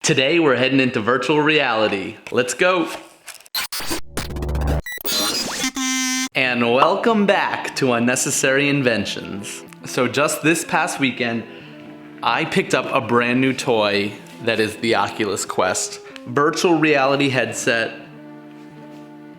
Today we're heading into virtual reality. Let's go. And welcome back to Unnecessary Inventions. So just this past weekend, I picked up a brand new toy that is the Oculus Quest virtual reality headset,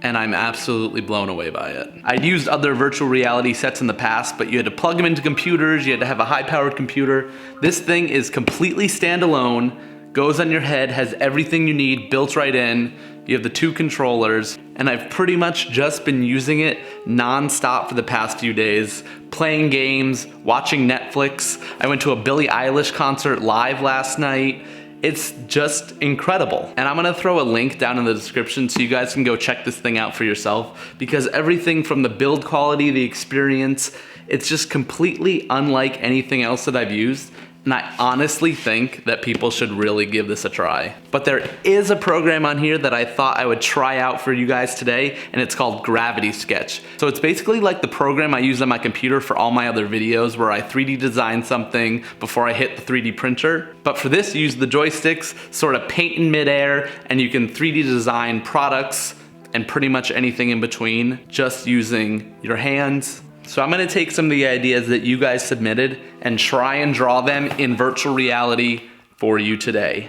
and I'm absolutely blown away by it. I'd used other virtual reality sets in the past, but you had to plug them into computers, you had to have a high-powered computer. This thing is completely standalone, goes on your head, has everything you need built right in. You have the two controllers, and I've pretty much just been using it non-stop for the past few days, playing games, watching Netflix. I went to a Billie Eilish concert live last night. It's just incredible. And I'm gonna throw a link down in the description so you guys can go check this thing out for yourself, because everything from the build quality, the experience, it's just completely unlike anything else that I've used. And I honestly think that people should really give this a try. But there is a program on here that I thought I would try out for you guys today, and it's called Gravity Sketch. So it's basically like the program I use on my computer for all my other videos where I 3D design something before I hit the 3D printer. But for this, you use the joysticks, sort of paint in midair, and you can 3D design products and pretty much anything in between just using your hands. So I'm gonna take some of the ideas that you guys submitted and try and draw them in virtual reality for you today.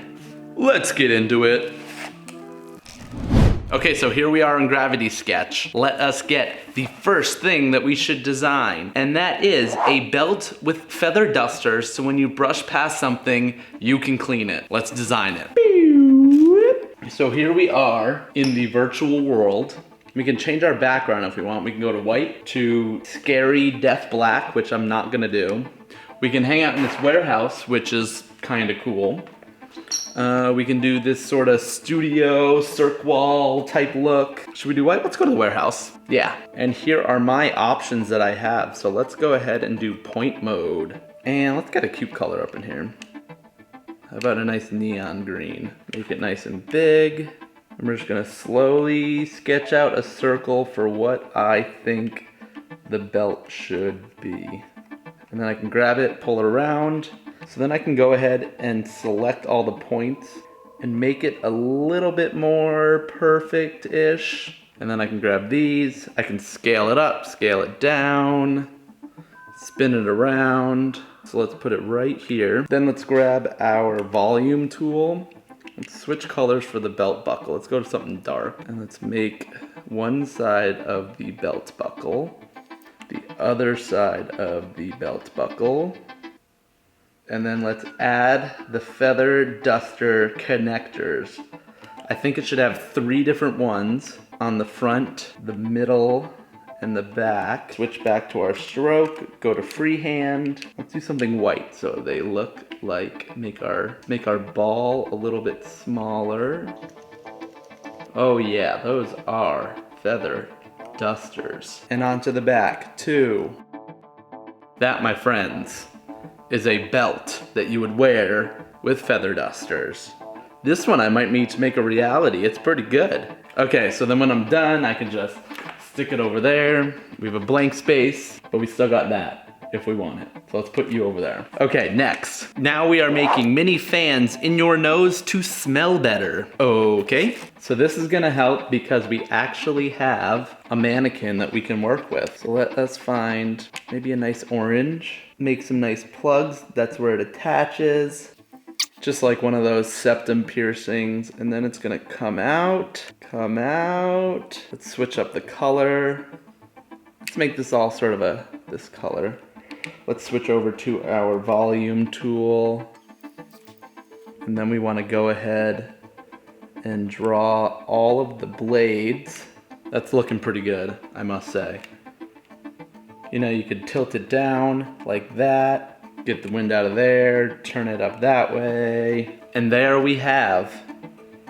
Let's get into it. Okay, so here we are in Gravity Sketch. Let us get the first thing that we should design, and that is a belt with feather dusters, so when you brush past something, you can clean it. Let's design it. So here we are in the virtual world. We can change our background if we want. We can go to white, to scary death black, which I'm not gonna do. We can hang out in this warehouse, which is kinda cool. We can do this sort of studio, cirque wall type look. Should we do white? Let's go to the warehouse. Yeah, and here are my options that I have. So let's go ahead and do point mode. And let's get a cute color up in here. How about a nice neon green? Make it nice and big. And we're just gonna slowly sketch out a circle for what I think the belt should be. And then I can grab it, pull it around. So then I can go ahead and select all the points and make it a little bit more perfect-ish. And then I can grab these, I can scale it up, scale it down, spin it around. So let's put it right here. Then let's grab our volume tool. Let's switch colors for the belt buckle. Let's go to something dark, and let's make one side of the belt buckle, the other side of the belt buckle, and then let's add the feather duster connectors. I think it should have 3 different ones on the front, the middle, and the back. Switch back to our stroke, go to freehand. Let's do something white so they look like, make our ball a little bit smaller. Oh yeah, those are feather dusters. And onto the back, too. That, my friends, is a belt that you would wear with feather dusters. This one I might need to make a reality. It's pretty good. Okay, so then when I'm done, I can just stick it over there. We have a blank space, but we still got that if we want it. So let's put you over there. Okay, next. Now we are making mini fans in your nose to smell better. Okay, so this is gonna help because we actually have a mannequin that we can work with. So let us find maybe a nice orange. Make some nice plugs. That's where it attaches. Just like one of those septum piercings, and then it's gonna come out. Let's switch up the color. Let's make this all sort of this color. Let's switch over to our volume tool. And then we wanna go ahead and draw all of the blades. That's looking pretty good, I must say. You know, you could tilt it down like that, get the wind out of there, turn it up that way. And there we have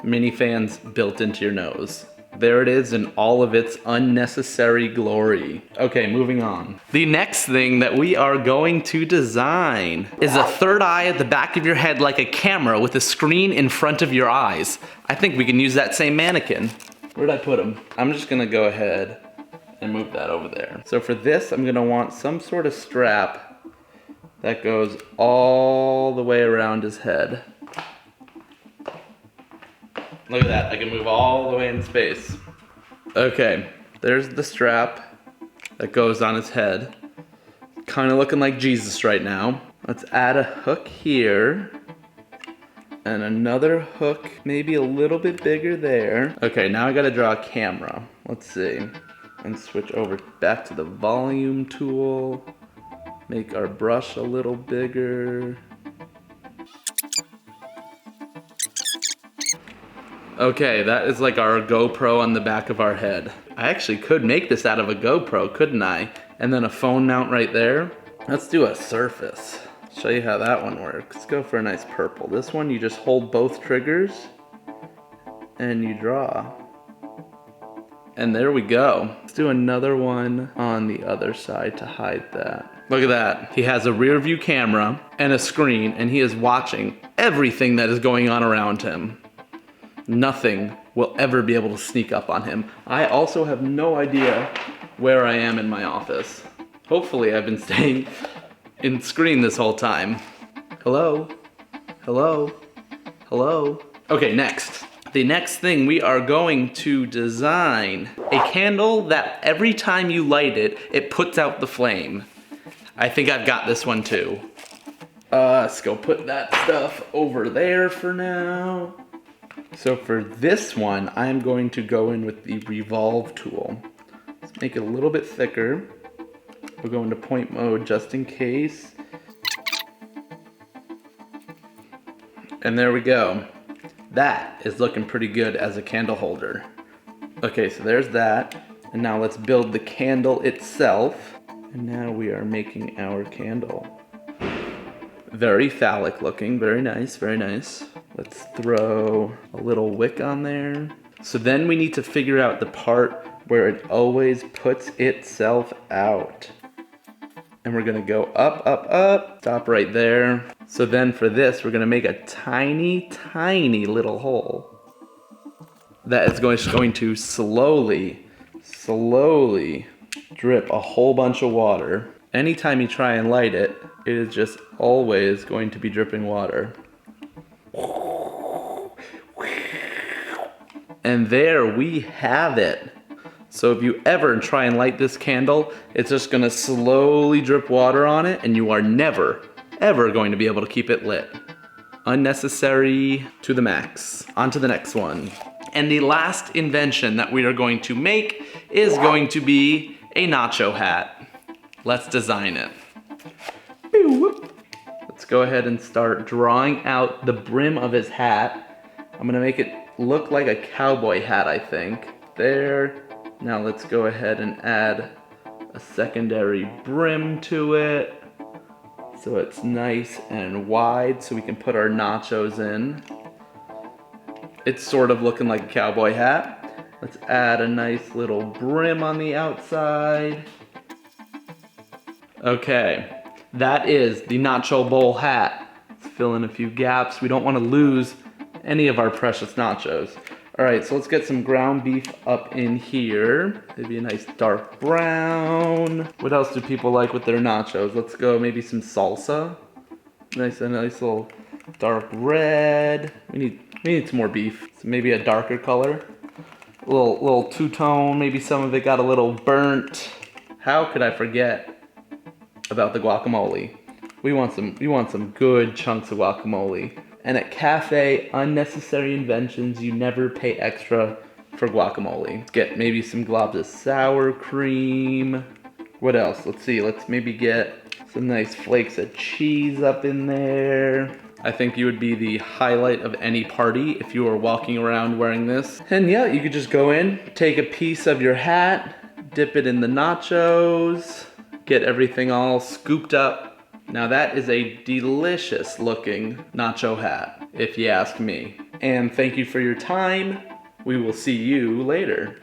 mini fans built into your nose. There it is in all of its unnecessary glory. Okay, moving on. The next thing that we are going to design is a third eye at the back of your head like a camera with a screen in front of your eyes. I think we can use that same mannequin. Where'd I put him? I'm just gonna go ahead and move that over there. So for this, I'm gonna want some sort of strap that goes all the way around his head. Look at that, I can move all the way in space. Okay, there's the strap that goes on his head. Kind of looking like Jesus right now. Let's add a hook here. And another hook, maybe a little bit bigger there. Okay, now I gotta draw a camera. Let's see. And switch over back to the volume tool. Make our brush a little bigger. Okay, that is like our GoPro on the back of our head. I actually could make this out of a GoPro, couldn't I? And then a phone mount right there. Let's do a surface. Show you how that one works. Let's go for a nice purple. This one, you just hold both triggers and you draw. And there we go. Let's do another one on the other side to hide that. Look at that. He has a rear view camera and a screen, and he is watching everything that is going on around him. Nothing will ever be able to sneak up on him. I also have no idea where I am in my office. Hopefully I've been staying in screen this whole time. Hello? Hello? Hello? Okay, next. The next thing we are going to design a candle that every time you light it, it puts out the flame. I think I've got this one too. Let's go put that stuff over there for now. So for this one, I'm going to go in with the revolve tool. Let's make it a little bit thicker. We'll go into point mode just in case. And there we go. That is looking pretty good as a candle holder. Okay, so there's that. And now let's build the candle itself. And now we are making our candle. Very phallic looking, very nice, very nice. Let's throw a little wick on there. So then we need to figure out the part where it always puts itself out. And we're gonna go up, up, up, stop right there. So then for this, we're gonna make a tiny, tiny little hole. That is going to slowly drip a whole bunch of water. Anytime you try and light it, it is just always going to be dripping water. And there we have it. So if you ever try and light this candle, it's just gonna slowly drip water on it, and you are never, ever going to be able to keep it lit. Unnecessary to the max. On to the next one. And the last invention that we are going to make is going to be a nacho hat. Let's design it. Let's go ahead and start drawing out the brim of his hat. I'm gonna make it look like a cowboy hat, I think. There. Now let's go ahead and add a secondary brim to it, so it's nice and wide so we can put our nachos in. It's sort of looking like a cowboy hat. Let's add a nice little brim on the outside. Okay, that is the nacho bowl hat. Let's fill in a few gaps. We don't want to lose any of our precious nachos. All right, so let's get some ground beef up in here. Maybe a nice dark brown. What else do people like with their nachos? Let's go maybe some salsa. A nice little dark red. We need some more beef. So maybe a darker color. A little two-tone. Maybe some of it got a little burnt. How could I forget about the guacamole? We want some good chunks of guacamole. And at Cafe Unnecessary Inventions, you never pay extra for guacamole. Let's get maybe some globs of sour cream. What else? Let's see, let's maybe get some nice flakes of cheese up in there. I think you would be the highlight of any party if you were walking around wearing this. And yeah, you could just go in, take a piece of your hat, dip it in the nachos, get everything all scooped up. Now that is a delicious looking nacho hat, if you ask me. And thank you for your time. We will see you later.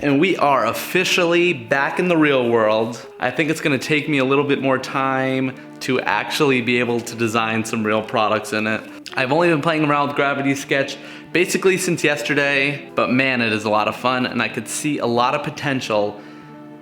And we are officially back in the real world. I think it's gonna take me a little bit more time to actually be able to design some real products in it. I've only been playing around with Gravity Sketch basically since yesterday, but man, it is a lot of fun, and I could see a lot of potential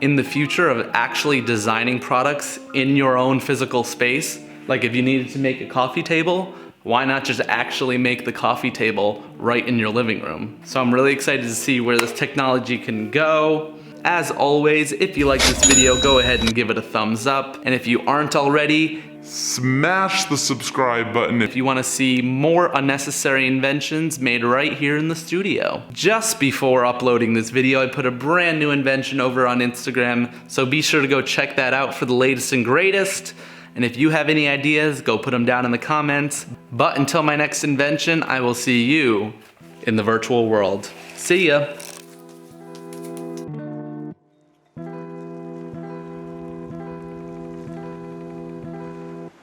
in the future of actually designing products in your own physical space. Like if you needed to make a coffee table, why not just actually make the coffee table right in your living room? So I'm really excited to see where this technology can go. As always, if you like this video, go ahead and give it a thumbs up. And if you aren't already, smash the subscribe button if you want to see more unnecessary inventions made right here in the studio. Just before uploading this video, I put a brand new invention over on Instagram, so be sure to go check that out for the latest and greatest. And if you have any ideas, go put them down in the comments. But until my next invention, I will see you in the virtual world. See ya.